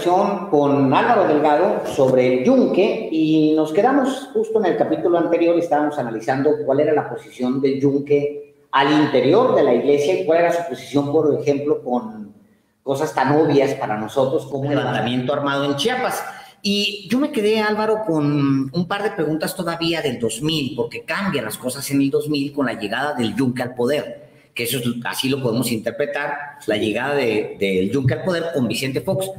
conversación con Álvaro Delgado sobre el yunque y nos quedamos justo en el capítulo anterior, estábamos analizando cuál era la posición del yunque al interior de la iglesia y cuál era su posición, por ejemplo, con cosas tan obvias para nosotros como el levantamiento armado en Chiapas. Y yo me quedé, Álvaro, con un par de preguntas todavía del 2000, porque cambian las cosas en el 2000 con la llegada del yunque al poder, que eso es, así lo podemos interpretar, la llegada del yunque al poder con Vicente Fox.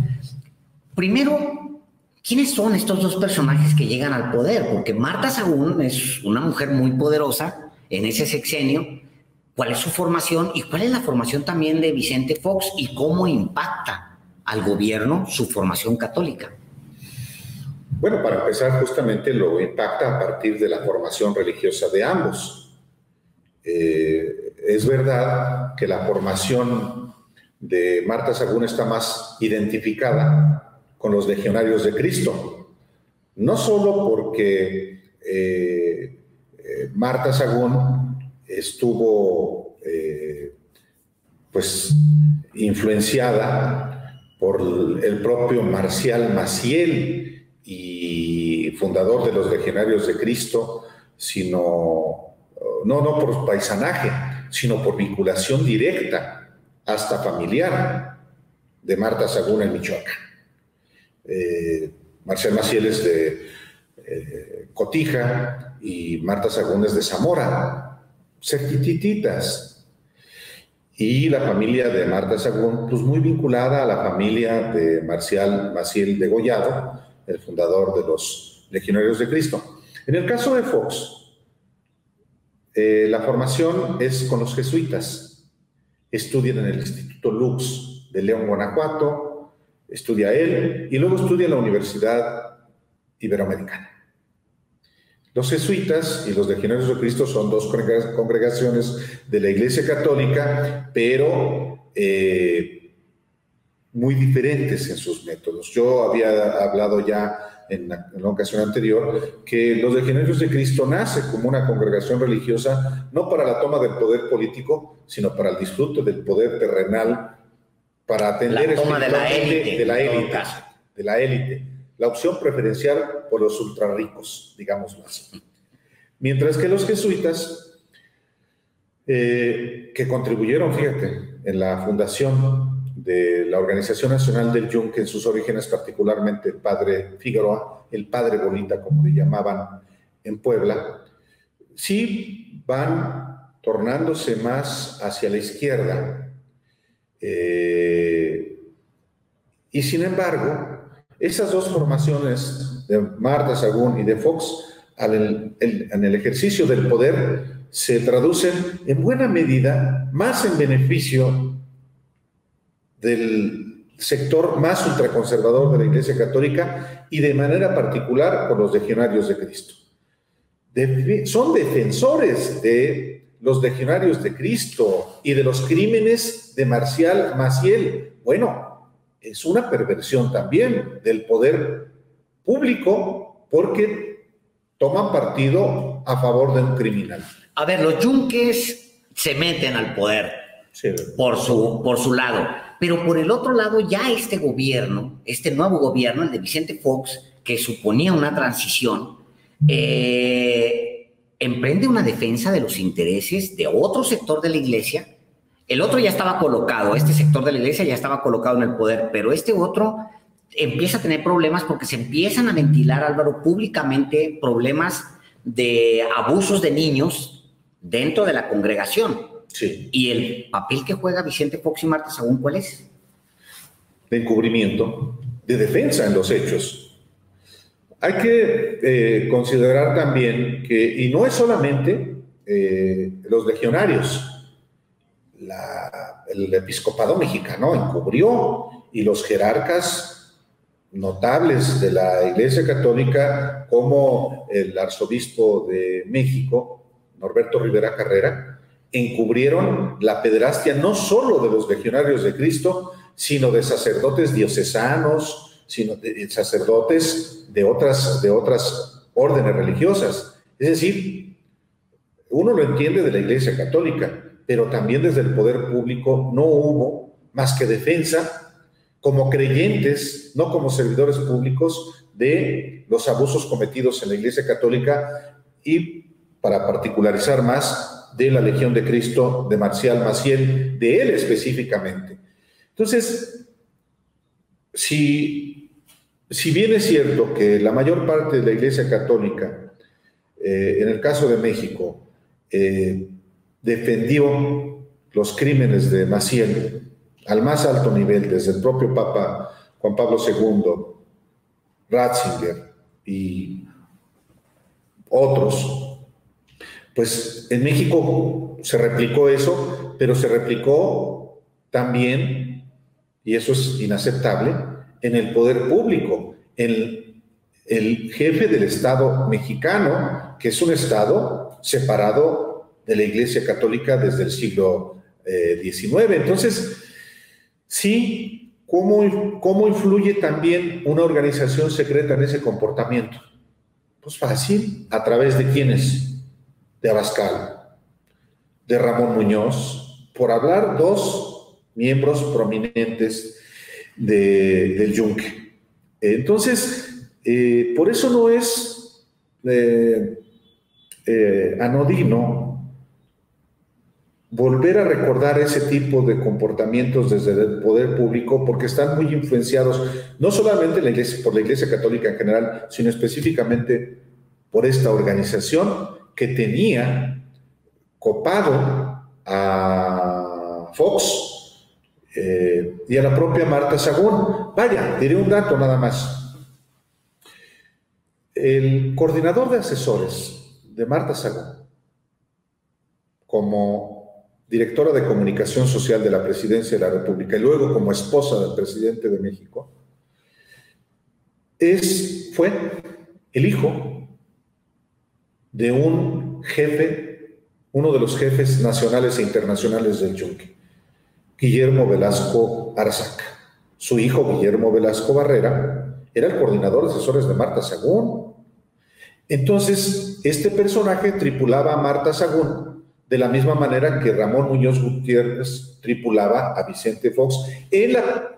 Primero, ¿quiénes son estos dos personajes que llegan al poder? Porque Marta Sagún es una mujer muy poderosa en ese sexenio. ¿Cuál es su formación y cuál es la formación también de Vicente Fox y cómo impacta al gobierno su formación católica? Bueno, para empezar, justamente lo impacta a partir de la formación religiosa de ambos. Es verdad que la formación de Marta Sagún está más identificada con los legionarios de Cristo, no solo porque Marta Sagún estuvo pues influenciada por el propio Marcial Maciel y fundador de los Legionarios de Cristo, sino no por paisanaje, sino por vinculación directa, hasta familiar, de Marta Sagún en Michoacán. Marcial Maciel es de Cotija y Marta Sagún es de Zamora, cerquititas. Y la familia de Marta Sagún, pues muy vinculada a la familia de Marcial Maciel Degollado, el fundador de los Legionarios de Cristo. En el caso de Fox, la formación es con los jesuitas. Estudian en el Instituto Lux de León, Guanajuato, estudia él, y luego estudia en la Universidad Iberoamericana. Los jesuitas y los Legionarios de Cristo son dos congregaciones de la Iglesia Católica, pero muy diferentes en sus métodos. Yo había hablado ya en la ocasión anterior que los Legionarios de Cristo nace como una congregación religiosa no para la toma del poder político, sino para el disfrute del poder terrenal, para atender la toma de la élite, la opción preferencial por los ultrarricos, digámoslo así. Mientras que los jesuitas, que contribuyeron, fíjate, en la fundación de la Organización Nacional del Yunque, en sus orígenes, particularmente el padre Figueroa, el padre Bolita, como le llamaban en Puebla, sí van tornándose más hacia la izquierda. Y sin embargo, esas dos formaciones de Marta Sagún y de Fox, en el ejercicio del poder, se traducen en buena medida más en beneficio del sector más ultraconservador de la Iglesia Católica y de manera particular por los Legionarios de Cristo. Son defensores de los Legionarios de Cristo y de los crímenes de Marcial Maciel. Bueno, es una perversión también del poder público porque toman partido a favor de un criminal. A ver, los yunques se meten al poder, sí, por su lado. Pero por el otro lado, ya este gobierno, este nuevo gobierno, el de Vicente Fox, que suponía una transición, emprende una defensa de los intereses de otro sector de la iglesia. El otro ya estaba colocado, este sector de la iglesia ya estaba colocado en el poder, pero este otro empieza a tener problemas porque se empiezan a ventilar, Álvaro, públicamente problemas de abusos de niños dentro de la congregación. Sí. ¿Y el papel que juega Vicente Fox y Marta Sagún cuál es? De encubrimiento, de defensa en los hechos. Hay que considerar también que, y no es solamente los legionarios, el episcopado mexicano encubrió, y los jerarcas notables de la Iglesia Católica, como el arzobispo de México, Norberto Rivera Carrera, encubrieron la pederastia no solo de los Legionarios de Cristo, sino de sacerdotes diocesanos, sino de sacerdotes de otras órdenes religiosas. Es decir, uno lo entiende de la Iglesia Católica, pero también desde el poder público no hubo más que defensa como creyentes, no como servidores públicos, de los abusos cometidos en la Iglesia Católica y, para particularizar más, de la Legión de Cristo de Marcial Maciel, de él específicamente. Entonces, si bien es cierto que la mayor parte de la Iglesia Católica, en el caso de México, defendió los crímenes de Maciel al más alto nivel, desde el propio Papa Juan Pablo II, Ratzinger y otros, pues en México se replicó eso, pero se replicó también, y eso es inaceptable, en el poder público, en el jefe del Estado mexicano, que es un Estado separado de la Iglesia Católica desde el siglo XIX. Entonces, sí, ¿cómo influye también una organización secreta en ese comportamiento? Pues fácil, ¿a través de quiénes? De Abascal, de Ramón Muñoz, por hablar dos miembros prominentes del Yunque. Entonces, por eso no es anodino volver a recordar ese tipo de comportamientos desde el poder público, porque están muy influenciados, no solamente por la Iglesia Católica en general, sino específicamente por esta organización que tenía copado a Fox y a la propia Marta Sagún. Vaya, diré un dato nada más. El coordinador de asesores de Marta Sagún, como directora de Comunicación Social de la Presidencia de la República y luego como esposa del presidente de México, fue el hijo de un jefe, uno de los jefes nacionales e internacionales del Yunque, Guillermo Velasco Arzac. Su hijo, Guillermo Velasco Barrera, era el coordinador de asesores de Marta Sagún. Entonces, este personaje tripulaba a Marta Sagún de la misma manera que Ramón Muñoz Gutiérrez tripulaba a Vicente Fox en la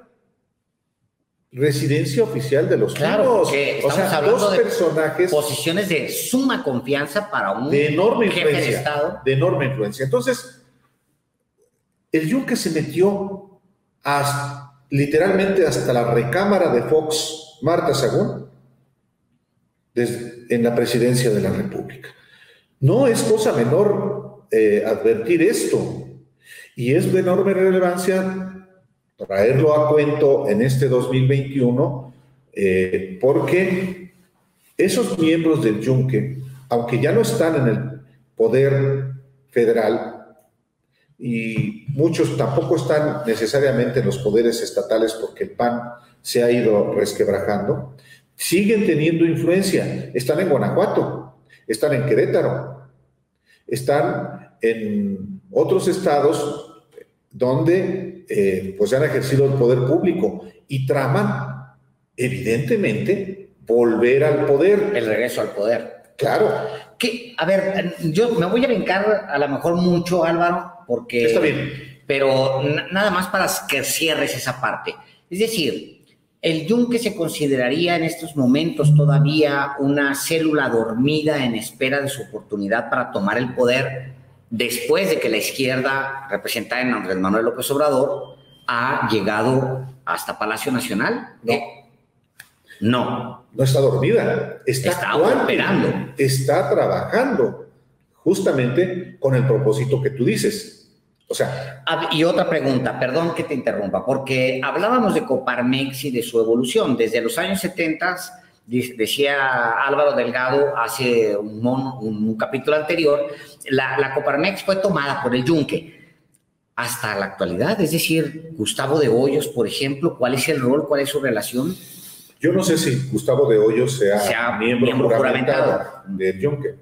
residencia oficial de los Pinos. O sea, dos personajes, posiciones de suma confianza para un de enorme jefe de Estado. De enorme influencia. Entonces, el Yunque se metió literalmente hasta la recámara de Fox, Marta Sagún, en la presidencia de la República. No es cosa menor advertir esto, y es de enorme relevancia traerlo a cuento en este 2021, porque esos miembros del Yunque, aunque ya no están en el poder federal, y muchos tampoco están necesariamente en los poderes estatales porque el PAN se ha ido resquebrajando, siguen teniendo influencia. Están en Guanajuato, están en Querétaro, están en otros estados donde pues han ejercido el poder público y traman, evidentemente, volver al poder. El regreso al poder. Claro. A ver, yo me voy a brincar a lo mejor mucho, Álvaro, porque... Está bien. Pero nada más para que cierres esa parte. Es decir, ¿el Yunque se consideraría en estos momentos todavía una célula dormida en espera de su oportunidad para tomar el poder después de que la izquierda, representada en Andrés Manuel López Obrador, ha llegado hasta Palacio Nacional? No. No está dormida. Está operando. Está trabajando justamente con el propósito que tú dices. O sea, y otra pregunta, perdón que te interrumpa, porque hablábamos de Coparmex y de su evolución. Desde los años 70, decía Álvaro Delgado hace un capítulo anterior, la Coparmex fue tomada por el Yunque hasta la actualidad. Es decir, Gustavo de Hoyos, por ejemplo, ¿cuál es el rol, cuál es su relación? Yo no sé si Gustavo de Hoyos sea miembro juramentado del Yunque.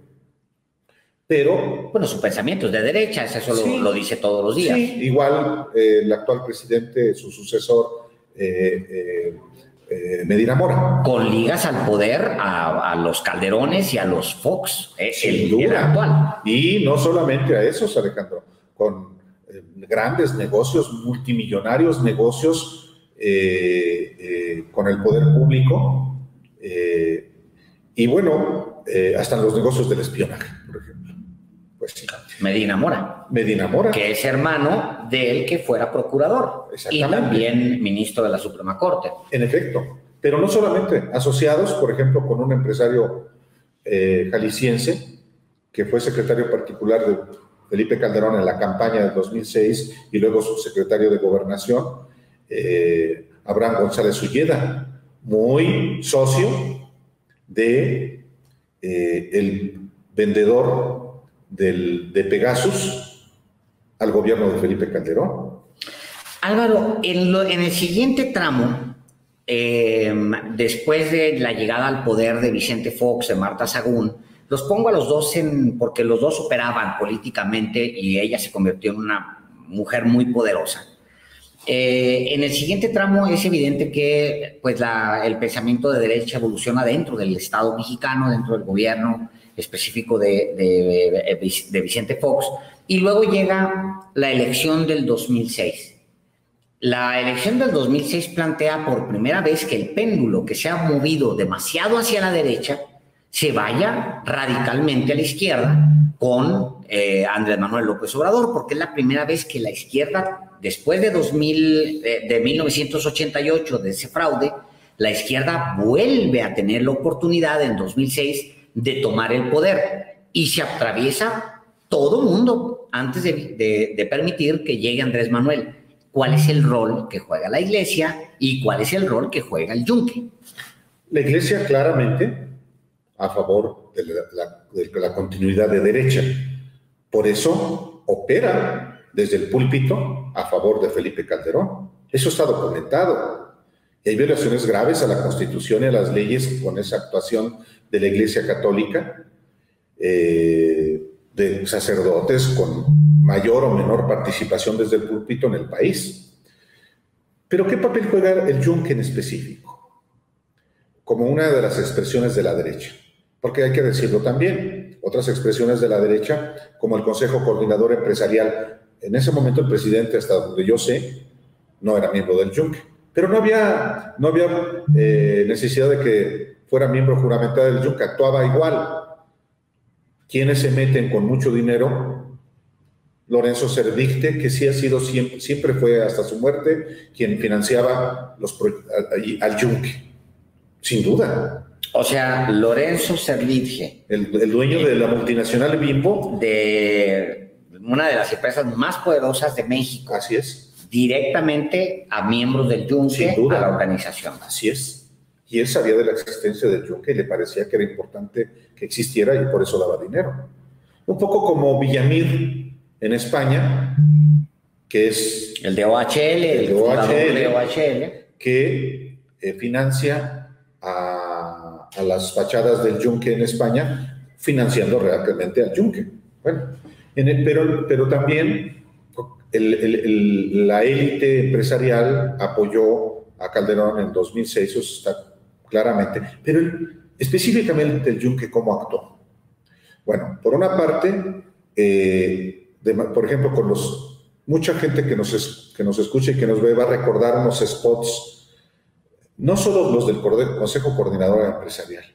Pero... bueno, su pensamiento es de derecha, eso sí, lo dice todos los días. Sí, igual el actual presidente, su sucesor, Medina Mora. Con ligas al poder a los Calderones y a los Fox, el actual. Y no solamente a esos, Alejandro, con grandes negocios, multimillonarios negocios con el poder público, y bueno, hasta en los negocios del espionaje, por ejemplo. Pues sí. Medina Mora. Medina Mora. Que es hermano del que fuera procurador. Y también ministro de la Suprema Corte. En efecto. Pero no solamente, asociados, por ejemplo, con un empresario jalisciense, que fue secretario particular de Felipe Calderón en la campaña del 2006 y luego su secretario de Gobernación, Abraham González Ulleda, muy socio de el vendedor de Pegasus al gobierno de Felipe Calderón. Álvaro, en el siguiente tramo, después de la llegada al poder de Vicente Fox, de Marta Sagún, los pongo a los dos porque los dos operaban políticamente y ella se convirtió en una mujer muy poderosa. En el siguiente tramo es evidente que pues, el pensamiento de derecha evoluciona dentro del Estado mexicano, dentro del gobierno específico de Vicente Fox, y luego llega la elección del 2006. La elección del 2006 plantea por primera vez que el péndulo que se ha movido demasiado hacia la derecha se vaya radicalmente a la izquierda con Andrés Manuel López Obrador, porque es la primera vez que la izquierda, después de 1988, de ese fraude, la izquierda vuelve a tener la oportunidad en 2006 de tomar el poder y se atraviesa todo mundo antes de permitir que llegue Andrés Manuel. ¿Cuál es el rol que juega la Iglesia y cuál es el rol que juega el Yunque? La Iglesia claramente a favor de la continuidad de derecha. Por eso opera desde el púlpito a favor de Felipe Calderón. Eso está documentado. Y hay violaciones graves a la Constitución y a las leyes con esa actuación de la Iglesia Católica, de sacerdotes con mayor o menor participación desde el púlpito en el país. Pero ¿qué papel juega el Yunque en específico? Como una de las expresiones de la derecha. Porque hay que decirlo también, otras expresiones de la derecha, como el Consejo Coordinador Empresarial, en ese momento el presidente, hasta donde yo sé, no era miembro del Yunque, pero no había necesidad de que fuera miembro juramentado del Yunque, actuaba igual. ¿Quiénes se meten con mucho dinero? Lorenzo Cerdicte, que sí ha sido siempre fue hasta su muerte quien financiaba al Yunque, sin duda. O sea, Lorenzo Cerdicte, el dueño de la multinacional Bimbo, de una de las empresas más poderosas de México. Así es. Directamente a miembros del Yunque, a la organización. Así es. Y él sabía de la existencia del Yunque y le parecía que era importante que existiera y por eso daba dinero. Un poco como Villamil en España, que es el de OHL, el fundador de OHL, que financia a las fachadas del Yunque en España, financiando realmente al Yunque. Bueno, pero también la élite empresarial apoyó a Calderón en 2006, eso está claramente. Pero específicamente el Yunque, ¿cómo actuó? Bueno, por una parte, por ejemplo, mucha gente que nos escucha y que nos ve va a recordar unos spots, no solo los del Consejo Coordinador Empresarial,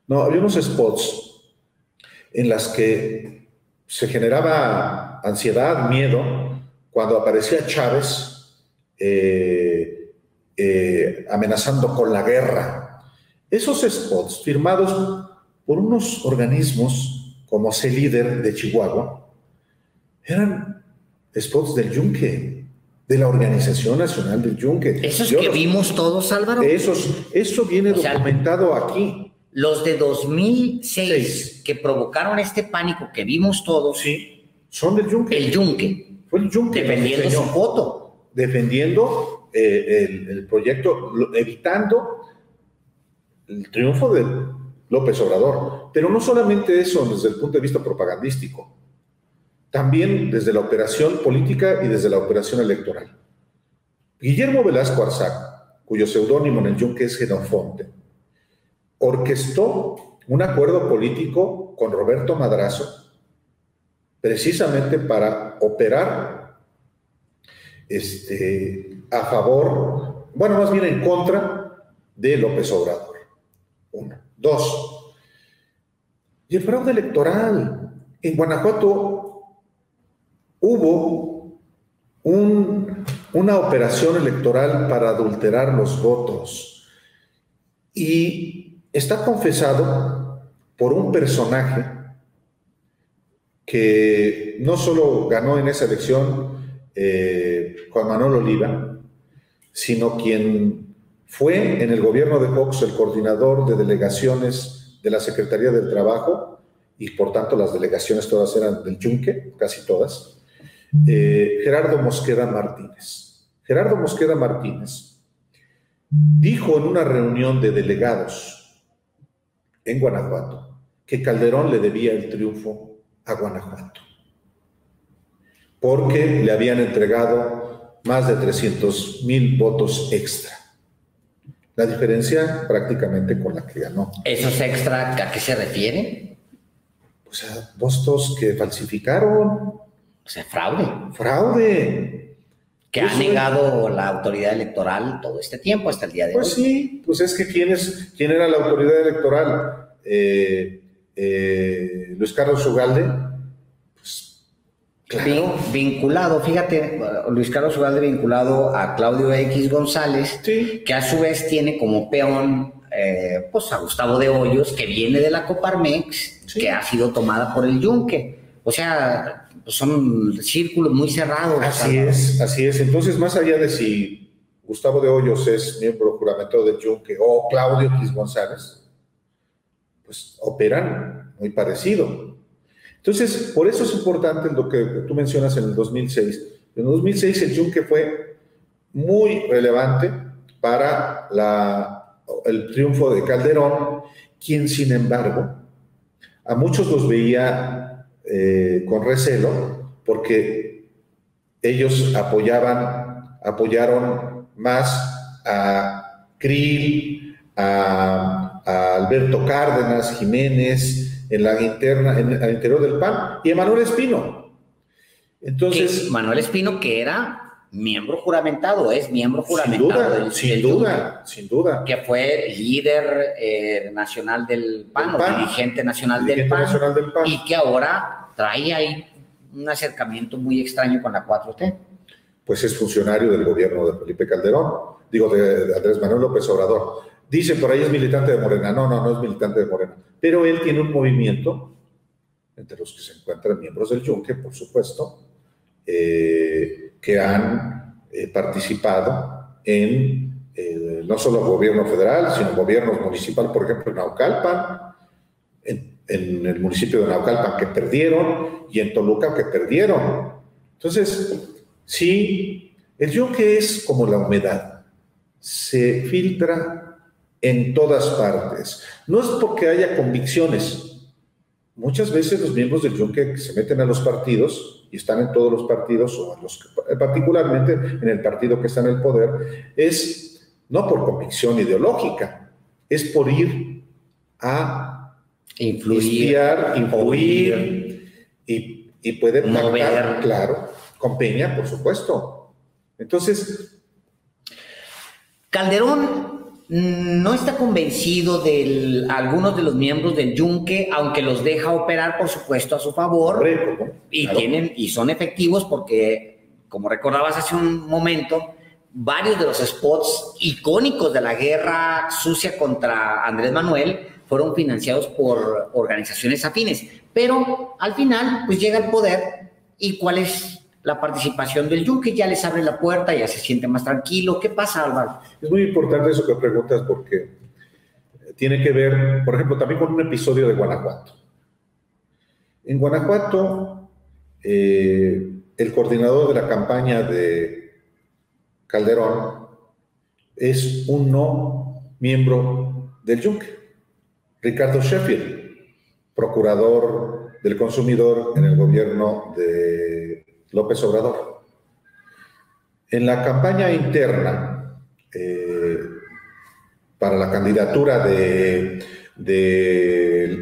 no, había unos spots en las que se generaba ansiedad, miedo, cuando aparecía Chávez amenazando con la guerra. Esos spots firmados por unos organismos como CELíder de Chihuahua eran spots del Yunque, de la Organización Nacional del Yunque. ¿Esos que vimos todos, Álvaro? Eso viene documentado aquí. Los de 2006 que provocaron este pánico que vimos todos. Sí, son del Yunque. El Yunque. Fue el Yunque. Defendiendo su voto. Defendiendo el proyecto, evitando el triunfo de López Obrador. Pero no solamente eso desde el punto de vista propagandístico, también desde la operación política y desde la operación electoral. Guillermo Velasco Arzac, cuyo seudónimo en el Yunque es Genofonte, orquestó un acuerdo político con Roberto Madrazo precisamente para operar a favor bueno, más bien en contra de López Obrador. Uno. Dos, y el fraude electoral. En Guanajuato hubo una operación electoral para adulterar los votos y está confesado por un personaje que no solo ganó en esa elección Juan Manuel Oliva, sino quien fue en el gobierno de Fox el coordinador de delegaciones de la Secretaría del Trabajo, y por tanto las delegaciones todas eran del Yunque, casi todas, Gerardo Mosqueda Martínez. Gerardo Mosqueda Martínez dijo en una reunión de delegados en Guanajuato que Calderón le debía el triunfo a Guanajuato, porque le habían entregado más de 300,000 votos extra. La diferencia prácticamente con la que ganó. ¿Esos extra a qué se refiere? O sea, votos que falsificaron. O sea, fraude. Fraude. Que ha negado la autoridad electoral todo este tiempo, hasta el día de hoy. Pues sí, pues es que ¿quién era la autoridad electoral? Luis Carlos Ugalde. Pues, claro. Vinculado, fíjate, Luis Carlos Ugalde vinculado a Claudio X González, sí, que a su vez tiene como peón pues a Gustavo de Hoyos, que viene de la Coparmex, sí, que ha sido tomada por el Yunque. O sea, son círculos muy cerrados. Así es, así es. Entonces, más allá de si Gustavo de Hoyos es miembro juramentado del Yunque o Claudio X González, pues operan muy parecido. Entonces, por eso es importante lo que tú mencionas en el 2006. En el 2006 el Yunque fue muy relevante para el triunfo de Calderón, quien, sin embargo, a muchos los veía con recelo, porque ellos apoyaron más a Krill, a Alberto Cárdenas Jiménez en la interna, al interior del PAN, y a Manuel Espino. Entonces, Manuel Espino, que era miembro juramentado, es miembro juramentado sin duda, que fue líder nacional del PAN, o dirigente nacional del PAN, y que ahora trae ahí un acercamiento muy extraño con la 4T. Pues es funcionario del gobierno de Felipe Calderón, digo, de Andrés Manuel López Obrador. Dice por ahí es militante de Morena. No es militante de Morena, pero él tiene un movimiento, entre los que se encuentran miembros del Yunque, por supuesto, que han participado en no solo gobierno federal, sino gobiernos municipal, por ejemplo, en Naucalpan, en el municipio de Naucalpan, que perdieron, y en Toluca, que perdieron. Entonces, sí, el Yunque es como la humedad, se filtra en todas partes. No es porque haya convicciones. Muchas veces los miembros del Yunque se meten a los partidos y están en todos los partidos, o particularmente en el partido que está en el poder, es no por convicción ideológica, es por ir a influir y puede pactar, claro, con Peña, por supuesto. Entonces, Calderón no está convencido de algunos de los miembros del Yunque, aunque los deja operar, por supuesto, a su favor, y claro, y son efectivos porque, como recordabas hace un momento, varios de los spots icónicos de la guerra sucia contra Andrés Manuel fueron financiados por organizaciones afines. Pero al final, pues llega al poder, y ¿cuál es la participación del Yunque? Ya les abre la puerta, ya se siente más tranquilo. ¿Qué pasa, Álvaro? Es muy importante eso que preguntas, porque tiene que ver, por ejemplo, también con un episodio de Guanajuato. En Guanajuato, el coordinador de la campaña de Calderón es un no miembro del Yunque, Ricardo Sheffield, procurador del consumidor en el gobierno de López Obrador. En la campaña interna para la candidatura del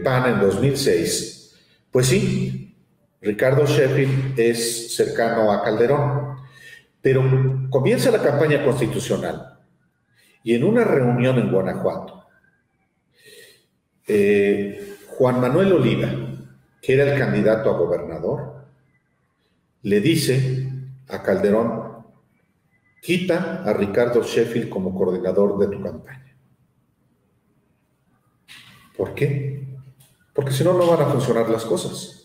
PAN en 2006, pues sí, Ricardo Sheffield es cercano a Calderón, pero comienza la campaña constitucional Y en una reunión en Guanajuato, Juan Manuel Oliva, que era el candidato a gobernador, le dice a Calderón: quita a Ricardo Sheffield como coordinador de tu campaña. ¿Por qué? Porque si no, no van a funcionar las cosas.